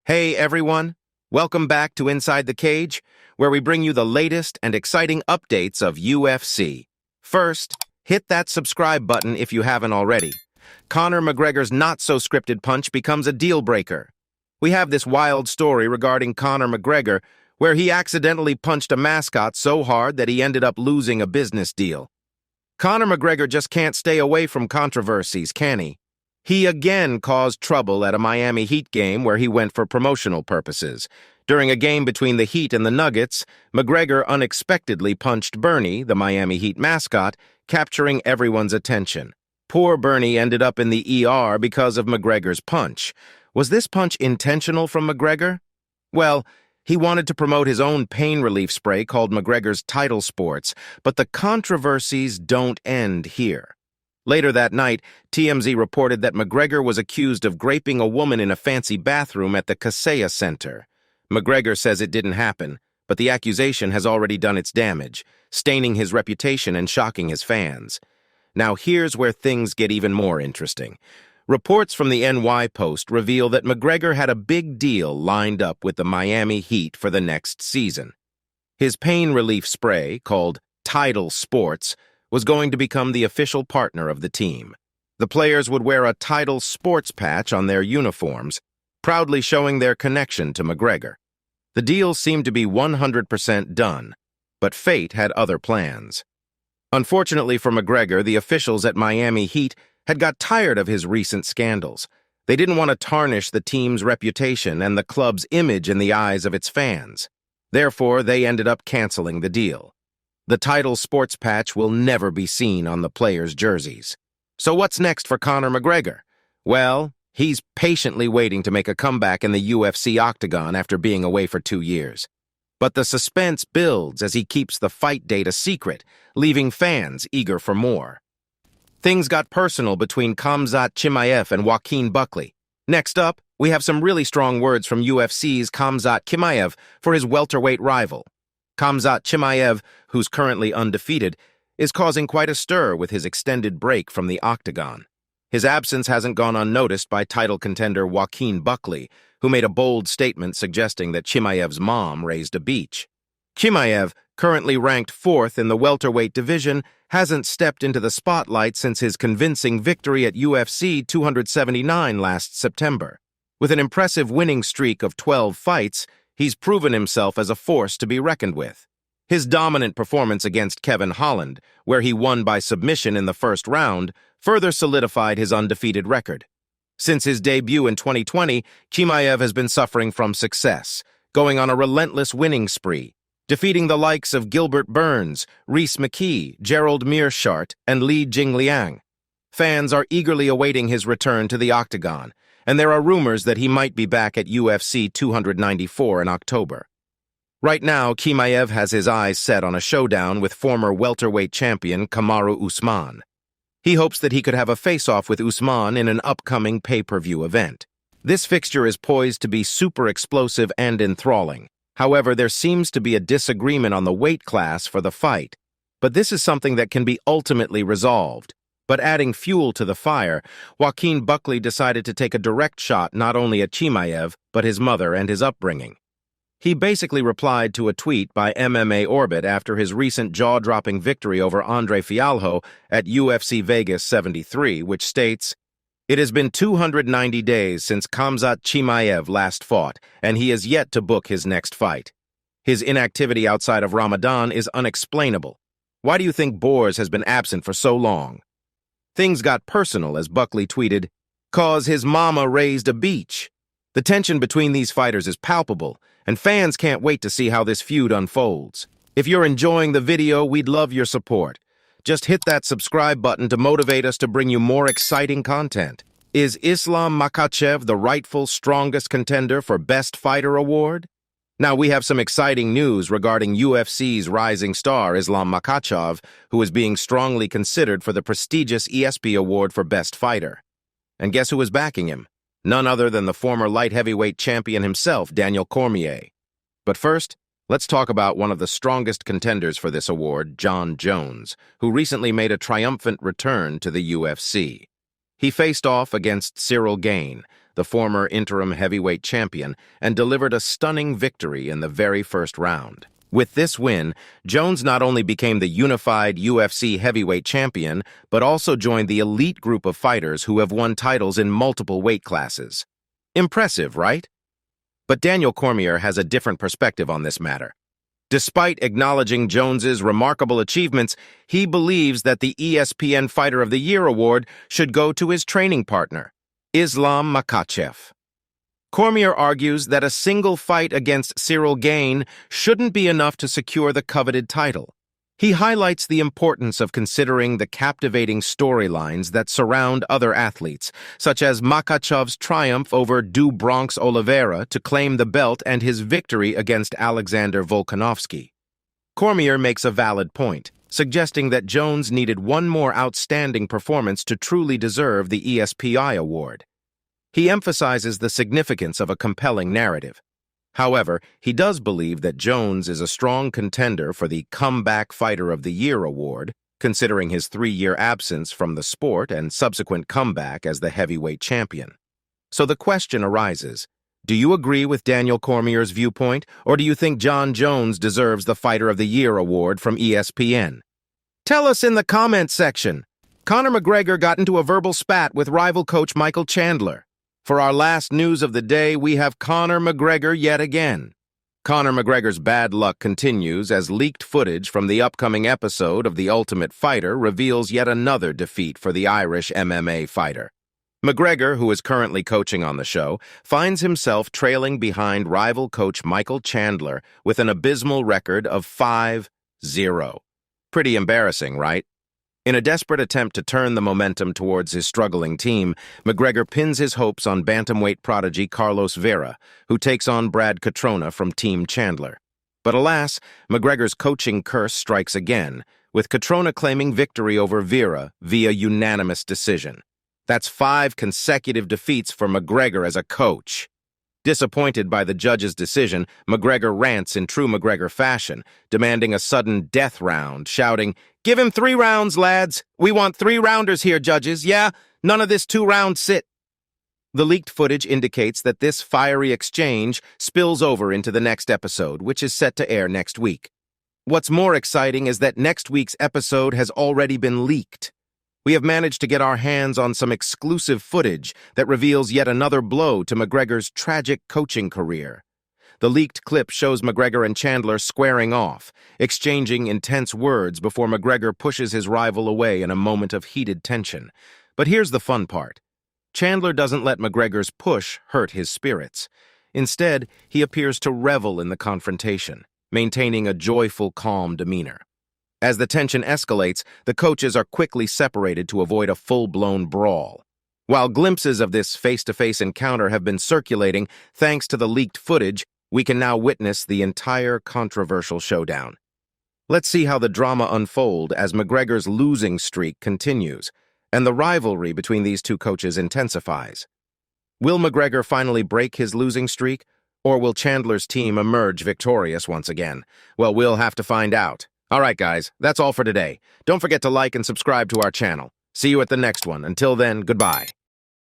Hey everyone, welcome back to Inside the Cage, where we bring you the latest and exciting updates of UFC. First, hit that subscribe button if you haven't already. Conor McGregor's not-so-scripted punch becomes a deal-breaker. We have this wild story regarding Conor McGregor, where he accidentally punched a mascot so hard that he ended up losing a business deal. Conor McGregor just can't stay away from controversies, can he? He again caused trouble at a Miami Heat game where he went for promotional purposes. During a game between the Heat and the Nuggets, McGregor unexpectedly punched Bernie, the Miami Heat mascot, capturing everyone's attention. Poor Bernie ended up in the ER because of McGregor's punch. Was this punch intentional from McGregor? Well, he wanted to promote his own pain relief spray called McGregor's Title Sports, but the controversies don't end here. Later that night, TMZ reported that McGregor was accused of raping a woman in a fancy bathroom at the Kaseya Center. McGregor says it didn't happen, but the accusation has already done its damage, staining his reputation and shocking his fans. Now here's where things get even more interesting. Reports from the NY Post reveal that McGregor had a big deal lined up with the Miami Heat for the next season. His pain relief spray, called Title Sports, was going to become the official partner of the team. The players would wear a Title Sports patch on their uniforms, proudly showing their connection to McGregor. The deal seemed to be 100% done, but fate had other plans. Unfortunately for McGregor, the officials at Miami Heat had got tired of his recent scandals. They didn't want to tarnish the team's reputation and the club's image in the eyes of its fans. Therefore, they ended up canceling the deal. The Title Sports patch will never be seen on the players' jerseys. So what's next for Conor McGregor? Well, he's patiently waiting to make a comeback in the UFC octagon after being away for 2 years. But the suspense builds as he keeps the fight date a secret, leaving fans eager for more. Things got personal between Khamzat Chimaev and Joaquin Buckley. Next up, we have some really strong words from UFC's Khamzat Chimaev for his welterweight rival. Khamzat Chimaev, who's currently undefeated, is causing quite a stir with his extended break from the octagon. His absence hasn't gone unnoticed by title contender Joaquin Buckley, who made a bold statement suggesting that Chimaev's mom raised a beach. Chimaev, currently ranked 4th in the welterweight division, hasn't stepped into the spotlight since his convincing victory at UFC 279 last September. With an impressive winning streak of 12 fights, he's proven himself as a force to be reckoned with. His dominant performance against Kevin Holland, where he won by submission in the first round, further solidified his undefeated record. Since his debut in 2020, Chimaev has been suffering from success, going on a relentless winning spree, defeating the likes of Gilbert Burns, Rhys McKee, Gerald Meerschaert, and Li Jingliang. Fans are eagerly awaiting his return to the octagon, and there are rumors that he might be back at UFC 294 in October. Right now, Chimaev has his eyes set on a showdown with former welterweight champion Kamaru Usman. He hopes that he could have a face-off with Usman in an upcoming pay-per-view event. This fixture is poised to be super explosive and enthralling. However, there seems to be a disagreement on the weight class for the fight, but this is something that can be ultimately resolved. But adding fuel to the fire, Joaquin Buckley decided to take a direct shot not only at Chimaev, but his mother and his upbringing. He basically replied to a tweet by MMA Orbit after his recent jaw-dropping victory over Andre Fialho at UFC Vegas 73, which states, "It has been 290 days since Khamzat Chimaev last fought, and he has yet to book his next fight. His inactivity outside of Ramadan is unexplainable. Why do you think Boers has been absent for so long?" Things got personal as Buckley tweeted, "Cause his mama raised a beach." The tension between these fighters is palpable, and fans can't wait to see how this feud unfolds. If you're enjoying the video, we'd love your support. Just hit that subscribe button to motivate us to bring you more exciting content. Is Islam Makhachev the rightful strongest contender for Best Fighter award? Now, we have some exciting news regarding UFC's rising star Islam Makhachev, who is being strongly considered for the prestigious ESPY award for Best Fighter. And guess who is backing him? None other than the former light heavyweight champion himself, Daniel Cormier. But first, let's talk about one of the strongest contenders for this award, Jon Jones, who recently made a triumphant return to the UFC. He faced off against Cyril Gane, the former interim heavyweight champion, and delivered a stunning victory in the very first round. With this win, Jones not only became the unified UFC heavyweight champion, but also joined the elite group of fighters who have won titles in multiple weight classes. Impressive, right? But Daniel Cormier has a different perspective on this matter. Despite acknowledging Jones's remarkable achievements, he believes that the ESPN Fighter of the Year award should go to his training partner, Islam Makhachev. Cormier argues that a single fight against Cyril Gane shouldn't be enough to secure the coveted title. He highlights the importance of considering the captivating storylines that surround other athletes, such as Makhachev's triumph over Du Bronx Oliveira to claim the belt and his victory against Alexander Volkanovski. Cormier makes a valid point, suggesting that Jones needed one more outstanding performance to truly deserve the ESPY award. He emphasizes the significance of a compelling narrative. However, he does believe that Jones is a strong contender for the Comeback Fighter of the Year award, considering his 3-year absence from the sport and subsequent comeback as the heavyweight champion. So the question arises, do you agree with Daniel Cormier's viewpoint, or do you think Jon Jones deserves the Fighter of the Year award from ESPN? Tell us in the comments section. Conor McGregor got into a verbal spat with rival coach Michael Chandler. For our last news of the day, we have Conor McGregor yet again. Conor McGregor's bad luck continues as leaked footage from the upcoming episode of The Ultimate Fighter reveals yet another defeat for the Irish MMA fighter. McGregor, who is currently coaching on the show, finds himself trailing behind rival coach Michael Chandler with an abysmal record of 5-0. Pretty embarrassing, right? In a desperate attempt to turn the momentum towards his struggling team, McGregor pins his hopes on bantamweight prodigy Carlos Vera, who takes on Brad Catrona from Team Chandler. But alas, McGregor's coaching curse strikes again, with Catrona claiming victory over Vera via unanimous decision. That's 5 consecutive defeats for McGregor as a coach. Disappointed by the judge's decision, McGregor rants in true McGregor fashion, demanding a sudden death round, shouting, "Give him 3 rounds, lads! We want 3-rounders here, judges, yeah? None of this 2-round sit!" The leaked footage indicates that this fiery exchange spills over into the next episode, which is set to air next week. What's more exciting is that next week's episode has already been leaked. We have managed to get our hands on some exclusive footage that reveals yet another blow to McGregor's tragic coaching career. The leaked clip shows McGregor and Chandler squaring off, exchanging intense words before McGregor pushes his rival away in a moment of heated tension. But here's the fun part. Chandler doesn't let McGregor's push hurt his spirits. Instead, he appears to revel in the confrontation, maintaining a joyful, calm demeanor. As the tension escalates, the coaches are quickly separated to avoid a full-blown brawl. While glimpses of this face-to-face encounter have been circulating, thanks to the leaked footage, we can now witness the entire controversial showdown. Let's see how the drama unfolds as McGregor's losing streak continues, and the rivalry between these two coaches intensifies. Will McGregor finally break his losing streak, or will Chandler's team emerge victorious once again? Well, we'll have to find out. All right, guys, that's all for today. Don't forget to like and subscribe to our channel. See you at the next one. Until then, goodbye.